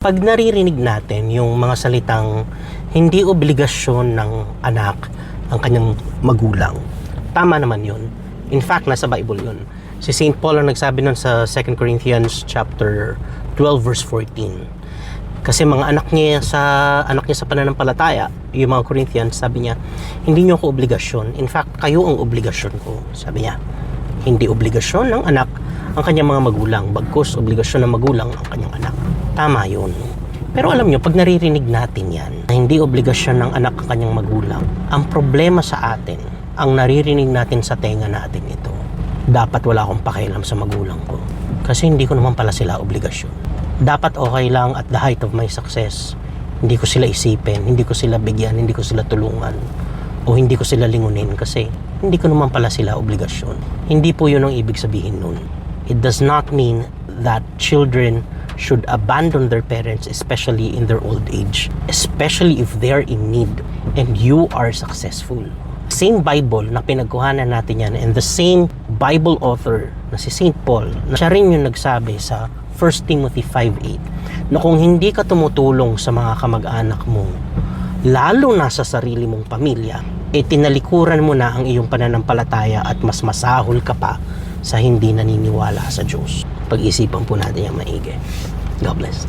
Pag naririnig natin yung mga salitang hindi obligasyon ng anak ang kanyang magulang, tama naman yun. In fact, nasa Bible yun. Si St. Paul ang nagsabi nun sa 2 Corinthians chapter 12 verse 14. Kasi mga anak niya sa pananampalataya, yung mga Corinthians, sabi niya, hindi niyo ako obligasyon. In fact, kayo ang obligasyon ko, sabi niya. Hindi obligasyon ng anak ang kanyang mga magulang, bagkus obligasyon ng magulang ang kanyang anak. Tama yun. Pero alam nyo, pag naririnig natin yan, na hindi obligasyon ng anak ang kanyang magulang, ang problema sa atin, ang naririnig natin sa tenga natin ito, dapat wala akong pakialam sa magulang ko. Kasi hindi ko naman pala sila obligasyon. Dapat okay lang at the height of my success, hindi ko sila isipin, hindi ko sila bigyan, hindi ko sila tulungan, o hindi ko sila lingunin kasi hindi ko naman pala sila obligasyon. Hindi po yun ang ibig sabihin nun. It does not mean that children should abandon their parents, especially in their old age, especially if they are in need and you are successful. Same Bible na pinagkuhanan natin yan, and the same Bible author na si St. Paul, na siya rin yung nagsabi sa 1 Timothy 5:8 na kung hindi ka tumutulong sa mga kamag-anak mo, lalo na sa sarili mong pamilya, tinalikuran mo na ang iyong pananampalataya at mas masahol ka pa sa hindi naniniwala sa Diyos. Pag-isipan po natin yung maigi. God bless.